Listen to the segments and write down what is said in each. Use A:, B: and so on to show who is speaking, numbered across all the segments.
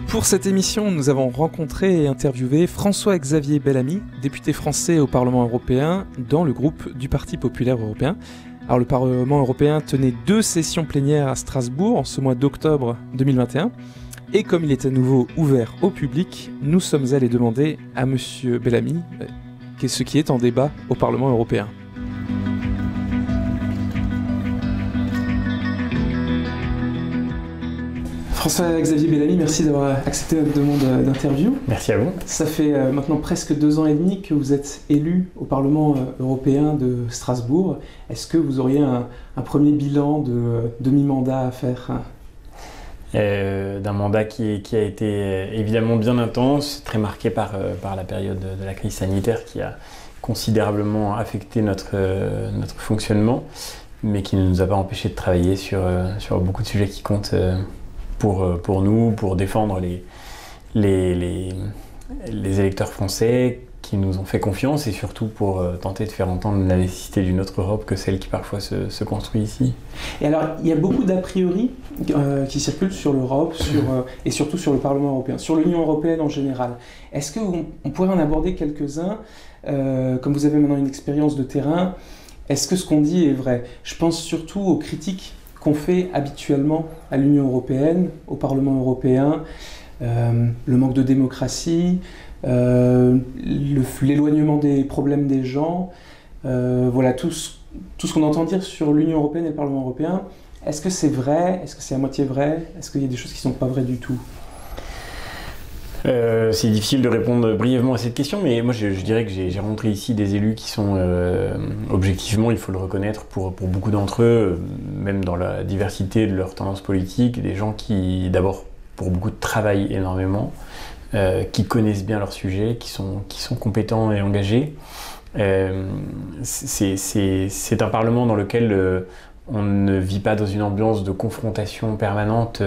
A: Pour cette émission, nous avons rencontré et interviewé François-Xavier Bellamy, député français au Parlement européen, dans le groupe du Parti populaire européen. Alors, le Parlement européen tenait 2 sessions plénières à Strasbourg en ce mois d'octobre 2021. Et comme il est à nouveau ouvert au public, nous sommes allés demander à Monsieur Bellamy ce qui est en débat au Parlement européen. François-Xavier Bellamy, merci d'avoir accepté notre demande d'interview.
B: Merci à vous.
A: Ça fait maintenant presque 2 ans et demi que vous êtes élu au Parlement européen de Strasbourg. Est-ce que vous auriez un premier bilan de demi-mandat à faire ?
B: D'un mandat qui a été évidemment bien intense, très marqué par la période de la crise sanitaire qui a considérablement affecté notre fonctionnement, mais qui ne nous a pas empêché de travailler sur beaucoup de sujets qui comptent pour nous, pour défendre les électeurs français qui nous ont fait confiance et surtout pour tenter de faire entendre la nécessité d'une autre Europe que celle qui parfois se construit ici.
A: Et alors, il y a beaucoup d'a priori qui circulent sur l'Europe et surtout sur le Parlement européen, sur l'Union européenne en général. Est-ce qu'on pourrait en aborder quelques-uns comme vous avez maintenant une expérience de terrain, est-ce que ce qu'on dit est vrai ? Je pense surtout aux critiques qu'on fait habituellement à l'Union européenne, au Parlement européen, le manque de démocratie, l'éloignement des problèmes des gens, voilà tout ce qu'on entend dire sur l'Union européenne et le Parlement européen. Est-ce que c'est vrai ? Est-ce que c'est à moitié vrai ? Est-ce qu'il y a des choses qui ne sont pas vraies du tout ?
B: C'est difficile de répondre brièvement à cette question, mais moi je dirais que j'ai rencontré ici des élus qui sont objectivement, il faut le reconnaître, pour beaucoup d'entre eux, même dans la diversité de leurs tendances politiques, des gens qui d'abord pour beaucoup travaillent énormément, qui connaissent bien leur sujet, qui sont compétents et engagés. C'est un Parlement dans lequel on ne vit pas dans une ambiance de confrontation permanente,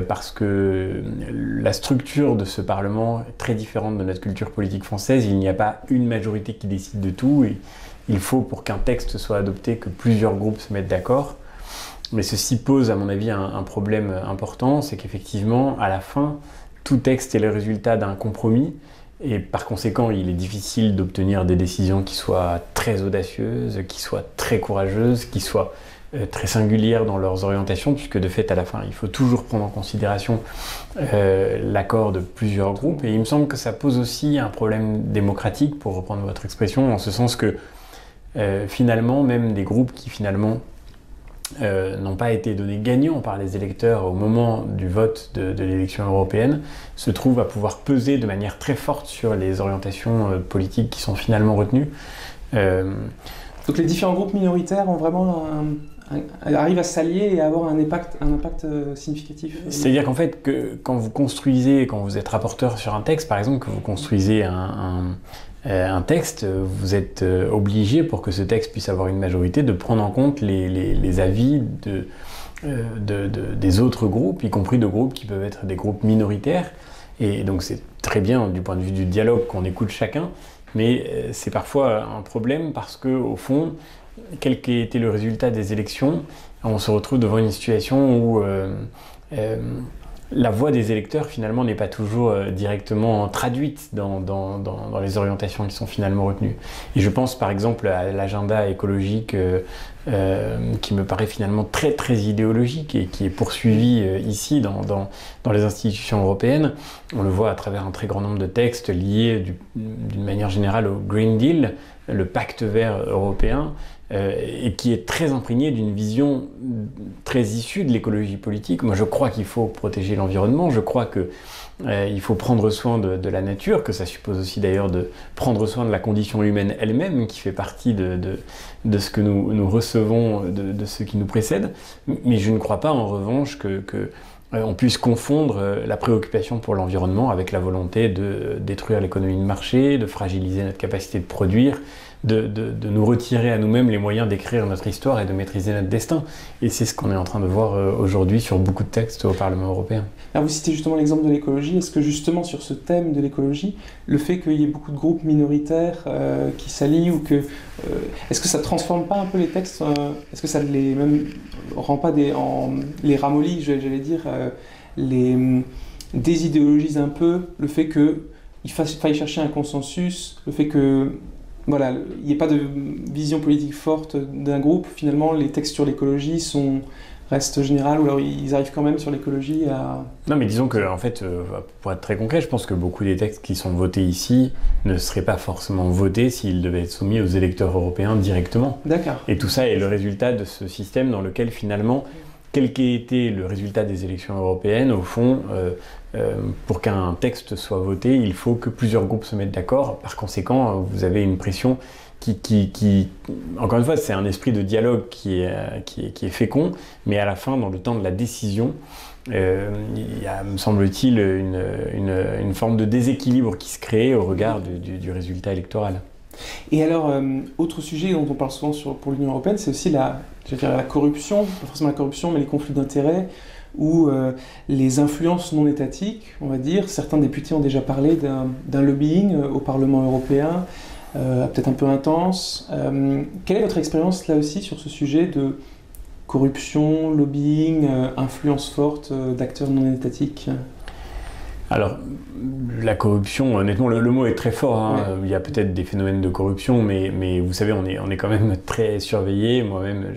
B: parce que la structure de ce Parlement est très différente de notre culture politique française. Il n'y a pas une majorité qui décide de tout. Et il faut, pour qu'un texte soit adopté, que plusieurs groupes se mettent d'accord. Mais ceci pose, à mon avis, un problème important, c'est qu'effectivement, à la fin, tout texte est le résultat d'un compromis. Et par conséquent, il est difficile d'obtenir des décisions qui soient très audacieuses, qui soient très courageuses, qui soient très singulières dans leurs orientations, puisque de fait, à la fin, il faut toujours prendre en considération l'accord de plusieurs groupes. Et il me semble que ça pose aussi un problème démocratique, pour reprendre votre expression, en ce sens que finalement, même des groupes qui finalement n'ont pas été donnés gagnants par les électeurs au moment du vote de l'élection européenne, se trouvent à pouvoir peser de manière très forte sur les orientations politiques qui sont finalement retenues.
A: Donc les différents groupes minoritaires ont vraiment arrivent à s'allier et à avoir un impact significatif.
B: C'est-à-dire qu'en fait, quand vous êtes rapporteur sur un texte, par exemple, que vous construisez un texte, vous êtes obligé, pour que ce texte puisse avoir une majorité, de prendre en compte les avis des autres groupes, y compris de groupes qui peuvent être des groupes minoritaires. Et donc c'est très bien du point de vue du dialogue qu'on écoute chacun, mais c'est parfois un problème parce qu'au fond, quel qu'ait été le résultat des élections, on se retrouve devant une situation où la voix des électeurs finalement n'est pas toujours directement traduite dans les orientations qui sont finalement retenues. Et je pense par exemple à l'agenda écologique qui me paraît finalement très très idéologique et qui est poursuivi ici dans les institutions européennes. On le voit à travers un très grand nombre de textes liés d'une manière générale au Green Deal, le pacte vert européen, et qui est très imprégné d'une vision très issue de l'écologie politique. Moi, je crois qu'il faut protéger l'environnement, je crois qu'il faut prendre soin de la nature, que ça suppose aussi d'ailleurs de prendre soin de la condition humaine elle-même, qui fait partie de ce que nous recevons de ceux qui nous précèdent. Mais je ne crois pas en revanche on puisse confondre la préoccupation pour l'environnement avec la volonté de détruire l'économie de marché, de fragiliser notre capacité de produire, de nous retirer à nous-mêmes les moyens d'écrire notre histoire et de maîtriser notre destin. Et c'est ce qu'on est en train de voir aujourd'hui sur beaucoup de textes au Parlement européen.
A: Alors vous citez justement l'exemple de l'écologie. Est-ce que justement sur ce thème de l'écologie, le fait qu'il y ait beaucoup de groupes minoritaires qui s'allient, ou est-ce que ça ne transforme pas un peu les textes Est-ce que ça ne les rend pas les ramollit, j'allais dire, désidéologise un peu le fait qu'il faille chercher un consensus, le fait que voilà, il n'y ait pas de vision politique forte d'un groupe. Finalement, les textes sur l'écologie restent généraux, ou alors ils arrivent quand même sur l'écologie à...
B: Non, mais disons que, en fait, pour être très concret, je pense que beaucoup des textes qui sont votés ici ne seraient pas forcément votés s'ils devaient être soumis aux électeurs européens directement.
A: D'accord.
B: Et tout ça est le résultat de ce système dans lequel, finalement, quel qu'ait été le résultat des élections européennes, au fond, pour qu'un texte soit voté, il faut que plusieurs groupes se mettent d'accord. Par conséquent, vous avez une pression qui encore une fois, c'est un esprit de dialogue qui est fécond, mais à la fin, dans le temps de la décision, il y a, me semble-t-il, une forme de déséquilibre qui se crée au regard du résultat électoral.
A: Et alors, autre sujet dont on parle souvent pour l'Union européenne, c'est aussi la corruption, pas forcément la corruption, mais les conflits d'intérêts ou les influences non étatiques, on va dire. Certains députés ont déjà parlé d'un lobbying au Parlement européen, peut-être un peu intense. Quelle est votre expérience là aussi sur ce sujet de corruption, lobbying, influence forte d'acteurs non étatiques ?
B: Alors, la corruption, honnêtement, le mot est très fort. Hein. Ouais. Il y a peut-être des phénomènes de corruption, mais vous savez, on est quand même très surveillé. Moi-même,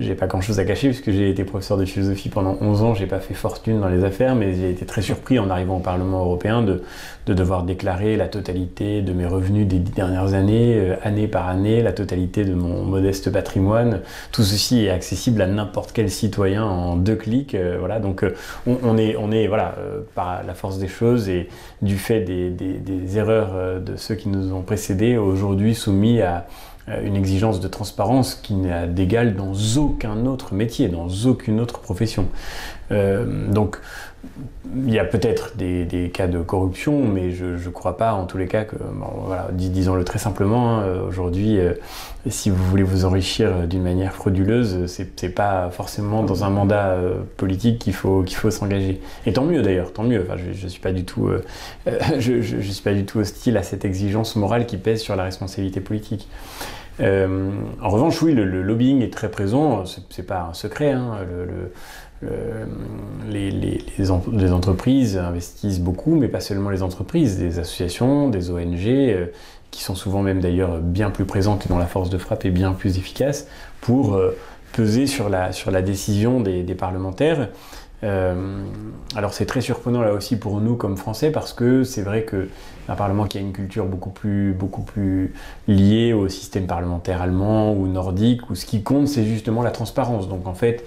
B: j'ai pas grand-chose à cacher puisque j'ai été professeur de philosophie pendant 11 ans. J'ai pas fait fortune dans les affaires, mais j'ai été très surpris en arrivant au Parlement européen de devoir déclarer la totalité de mes revenus des 10 dernières années, année par année, la totalité de mon modeste patrimoine. Tout ceci est accessible à n'importe quel citoyen en 2 clics. Voilà, donc on est voilà, par la force des choses et du fait des erreurs de ceux qui nous ont précédés, aujourd'hui soumis à une exigence de transparence qui n'a d'égal dans aucun autre métier, dans aucune autre profession. Donc, il y a peut-être des cas de corruption, mais je ne crois pas en tous les cas que, bon, voilà, disons-le très simplement, hein, aujourd'hui, si vous voulez vous enrichir d'une manière frauduleuse, c'est pas forcément dans un mandat politique qu'il faut s'engager. Et tant mieux d'ailleurs, tant mieux. Enfin, je suis pas du tout, je suis pas du tout hostile à cette exigence morale qui pèse sur la responsabilité politique. En revanche, oui, le lobbying est très présent. C'est pas un secret. Hein, les entreprises investissent beaucoup, mais pas seulement les entreprises, des associations, des ONG, qui sont souvent même d'ailleurs bien plus présentes et dont la force de frappe est bien plus efficace pour peser sur la décision des parlementaires. Alors c'est très surprenant là aussi pour nous comme Français parce que c'est vrai qu'un Parlement qui a une culture beaucoup plus liée au système parlementaire allemand ou nordique, où ce qui compte c'est justement la transparence. Donc en fait,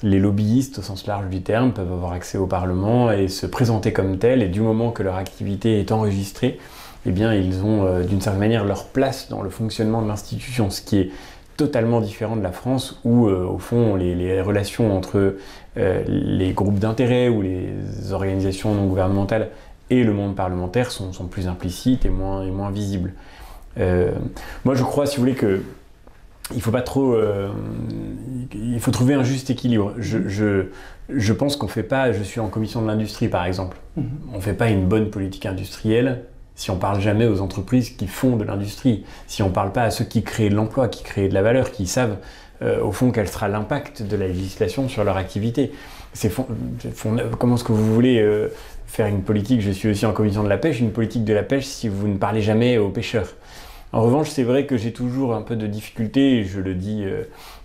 B: les lobbyistes au sens large du terme peuvent avoir accès au Parlement et se présenter comme tels, et du moment que leur activité est enregistrée, eh bien ils ont d'une certaine manière leur place dans le fonctionnement de l'institution, ce qui est totalement différent de la France où au fond les relations entre les groupes d'intérêt ou les organisations non gouvernementales et le monde parlementaire sont plus implicites et moins visibles. Moi je crois, si vous voulez, que il faut pas trop, il faut trouver un juste équilibre. Je pense qu'on fait pas, je suis en commission de l'industrie par exemple, on fait pas une bonne politique industrielle si on parle jamais aux entreprises qui font de l'industrie, si on parle pas à ceux qui créent de l'emploi, qui créent de la valeur, qui savent au fond quel sera l'impact de la législation sur leur activité. Comment est-ce que vous voulez faire une politique, je suis aussi en commission de la pêche, une politique de la pêche si vous ne parlez jamais aux pêcheurs? En revanche, c'est vrai que j'ai toujours un peu de difficulté, et je le dis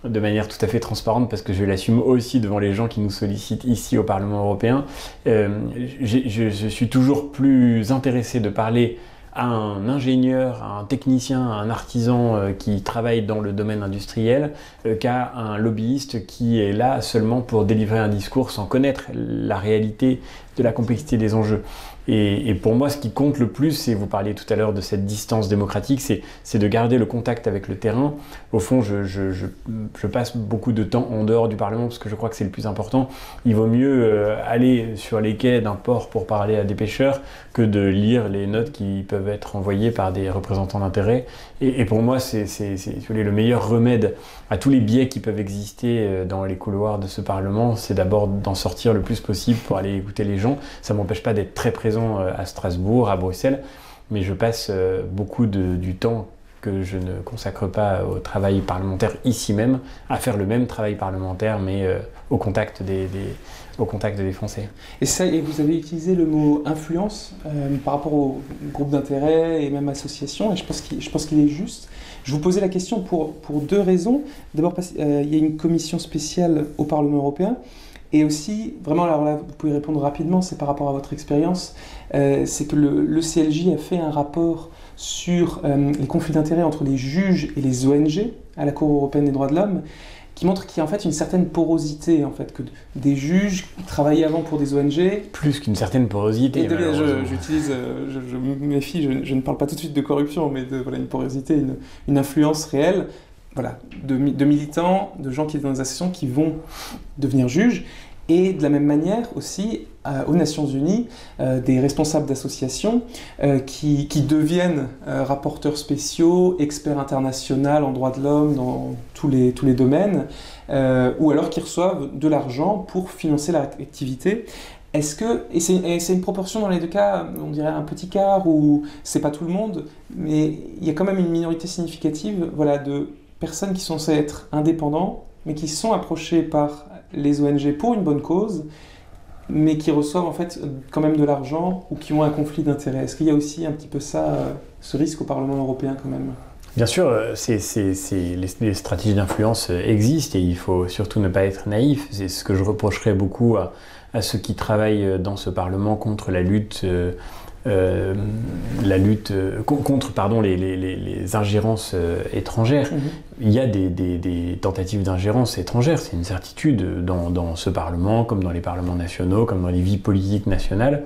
B: de manière tout à fait transparente parce que je l'assume aussi devant les gens qui nous sollicitent ici au Parlement européen. Je suis toujours plus intéressé de parler à un ingénieur, à un technicien, à un artisan qui travaille dans le domaine industriel qu'à un lobbyiste qui est là seulement pour délivrer un discours sans connaître la réalité de la complexité des enjeux. Et pour moi, ce qui compte le plus, et vous parliez tout à l'heure de cette distance démocratique, c'est de garder le contact avec le terrain. Au fond, je passe beaucoup de temps en dehors du Parlement parce que je crois que c'est le plus important. Il vaut mieux aller sur les quais d'un port pour parler à des pêcheurs que de lire les notes qui peuvent être envoyées par des représentants d'intérêt. Et pour moi, c'est le meilleur remède à tous les biais qui peuvent exister dans les couloirs de ce Parlement. C'est d'abord d'en sortir le plus possible pour aller écouter les gens. Ça ne m'empêche pas d'être très présent à Strasbourg, à Bruxelles, mais je passe beaucoup du temps que je ne consacre pas au travail parlementaire ici même, à faire le même travail parlementaire, mais au contact des Français.
A: Et vous avez utilisé le mot influence par rapport aux groupes d'intérêt et même associations, et je pense qu'il est juste. Je vous posais la question pour deux raisons. D'abord, parce qu'il y a une commission spéciale au Parlement européen, et aussi, vraiment, alors là, vous pouvez répondre rapidement, c'est par rapport à votre expérience, c'est que le CLJ a fait un rapport sur les conflits d'intérêts entre les juges et les ONG à la Cour européenne des droits de l'homme, qui montre qu'il y a en fait une certaine porosité, en fait, que des juges travaillaient avant pour des ONG.
B: Plus qu'une certaine porosité.
A: Je me méfie, je ne parle pas tout de suite de corruption, mais de une porosité, une influence réelle. Voilà, de militants, de gens qui sont dans des associations qui vont devenir juges, et de la même manière aussi aux Nations Unies, des responsables d'associations qui deviennent rapporteurs spéciaux, experts internationaux en droits de l'homme dans tous les domaines, ou alors qui reçoivent de l'argent pour financer leur activité. Est-ce que, et c'est une proportion dans les deux cas, on dirait un petit quart, ou c'est pas tout le monde, mais il y a quand même une minorité significative, voilà, de personnes qui sont censées être indépendants, mais qui sont approchés par les ONG pour une bonne cause, mais qui reçoivent en fait quand même de l'argent ou qui ont un conflit d'intérêts. Est-ce qu'il y a aussi un petit peu ça, ce risque au Parlement européen quand même ?
B: Bien sûr, les stratégies d'influence existent et il faut surtout ne pas être naïf. C'est ce que je reprocherais beaucoup à ceux qui travaillent dans ce Parlement contre la lutte contre les ingérences étrangères. Il y a des tentatives d'ingérence étrangère, c'est une certitude dans ce Parlement, comme dans les parlements nationaux, comme dans les vies politiques nationales.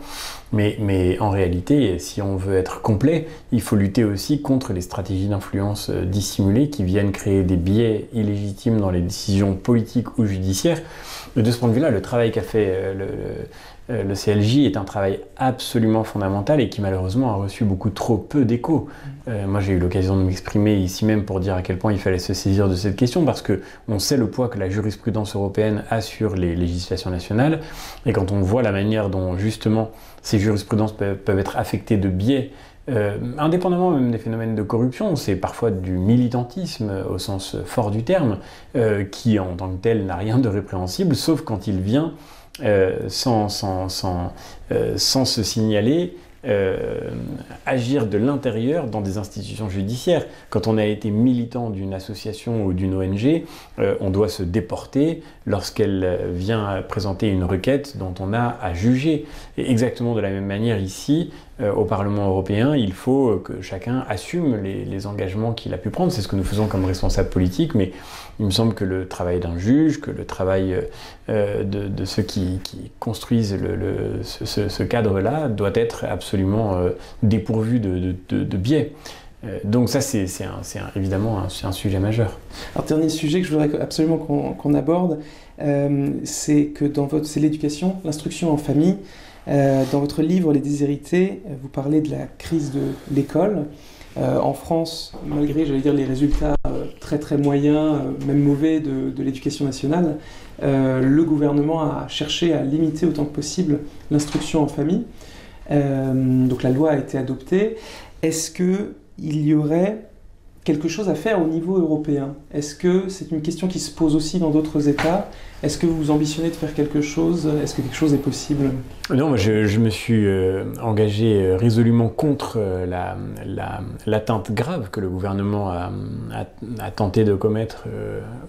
B: Mais en réalité, si on veut être complet, il faut lutter aussi contre les stratégies d'influence dissimulées qui viennent créer des biais illégitimes dans les décisions politiques ou judiciaires. De ce point de vue-là, le travail qu'a fait le CLJ est un travail absolument fondamental et qui malheureusement a reçu beaucoup trop peu d'écho. Moi j'ai eu l'occasion de m'exprimer ici même pour dire à quel point il fallait se saisir de cette question parce qu'on sait le poids que la jurisprudence européenne a sur les législations nationales et quand on voit la manière dont justement ces jurisprudences peuvent être affectées de biais, indépendamment même des phénomènes de corruption, c'est parfois du militantisme au sens fort du terme qui en tant que tel n'a rien de répréhensible sauf quand il vient sans se signaler, agir de l'intérieur dans des institutions judiciaires. Quand on a été militant d'une association ou d'une ONG, on doit se déporter lorsqu'elle vient présenter une requête dont on a à juger. Et exactement de la même manière ici, au Parlement européen, il faut que chacun assume les engagements qu'il a pu prendre. C'est ce que nous faisons comme responsables politiques, mais il me semble que le travail d'un juge, que le travail de ceux qui construisent ce cadre-là doit être absolument dépourvu de biais. Donc ça, c'est évidemment un sujet majeur.
A: Alors, dernier sujet que je voudrais absolument qu'on aborde, c'est que c'est l'éducation, l'instruction en famille. Dans votre livre « Les déshérités », vous parlez de la crise de l'école. En France, malgré, j'allais dire, les résultats très très moyens, même mauvais de l'éducation nationale, le gouvernement a cherché à limiter autant que possible l'instruction en famille. Donc la loi a été adoptée. Est-ce qu'il y aurait quelque chose à faire au niveau européen? Est-ce que c'est une question qui se pose aussi dans d'autres États? Est-ce que vous ambitionnez de faire quelque chose? Est-ce que quelque chose est possible?
B: Non, moi je me suis engagé résolument contre l'atteinte grave que le gouvernement a tenté de commettre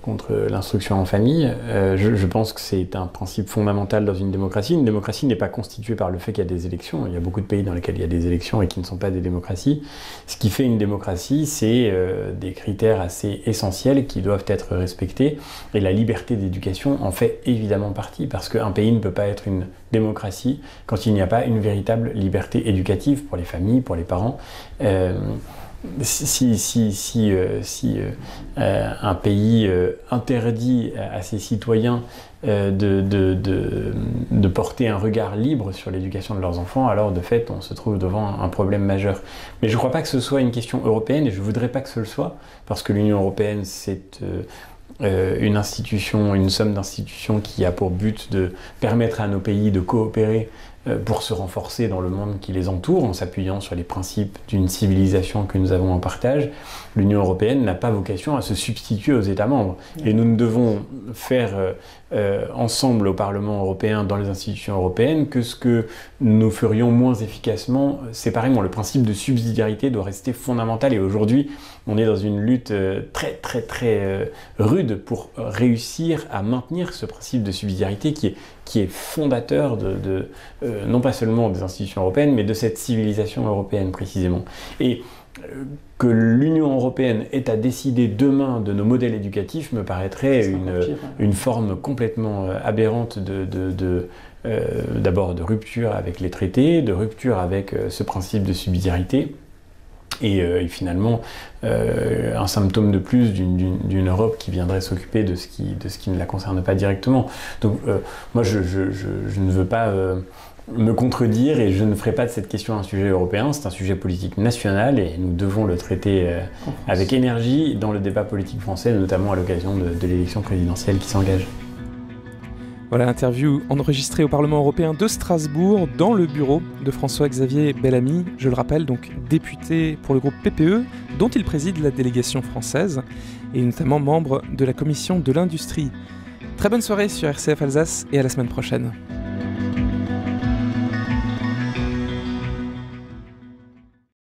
B: contre l'instruction en famille. Je pense que c'est un principe fondamental dans une démocratie. Une démocratie n'est pas constituée par le fait qu'il y a des élections. Il y a beaucoup de pays dans lesquels il y a des élections et qui ne sont pas des démocraties. Ce qui fait une démocratie, c'est des critères assez essentiels qui doivent être respectés. Et la liberté d'éducation en fait évidemment partie, parce qu'un pays ne peut pas être une démocratie quand il n'y a pas une véritable liberté éducative pour les familles, pour les parents. Si un pays interdit à ses citoyens de porter un regard libre sur l'éducation de leurs enfants, alors de fait on se trouve devant un problème majeur. Mais je ne crois pas que ce soit une question européenne et je ne voudrais pas que ce le soit, parce que l'Union européenne c'est une institution, une somme d'institutions qui a pour but de permettre à nos pays de coopérer pour se renforcer dans le monde qui les entoure, en s'appuyant sur les principes d'une civilisation que nous avons en partage. L'Union européenne n'a pas vocation à se substituer aux États membres. Et nous ne devons faire ensemble au Parlement européen, dans les institutions européennes, que ce que nous ferions moins efficacement séparément. Le principe de subsidiarité doit rester fondamental. Et aujourd'hui, on est dans une lutte très rude pour réussir à maintenir ce principe de subsidiarité qui est fondateur non pas seulement des institutions européennes, mais de cette civilisation européenne précisément. Et que l'Union européenne ait à décider demain de nos modèles éducatifs me paraîtrait une forme complètement aberrante d'abord de rupture avec les traités, de rupture avec ce principe de subsidiarité, et finalement un symptôme de plus d'une Europe qui viendrait s'occuper de ce qui ne la concerne pas directement. Donc moi je ne veux pas me contredire, et je ne ferai pas de cette question un sujet européen, c'est un sujet politique national et nous devons le traiter avec énergie dans le débat politique français, notamment à l'occasion de l'élection présidentielle qui s'engage.
A: Voilà, interview enregistrée au Parlement européen de Strasbourg, dans le bureau de François-Xavier Bellamy, je le rappelle, donc député pour le groupe PPE, dont il préside la délégation française, et notamment membre de la commission de l'industrie. Très bonne soirée sur RCF Alsace et à la semaine prochaine.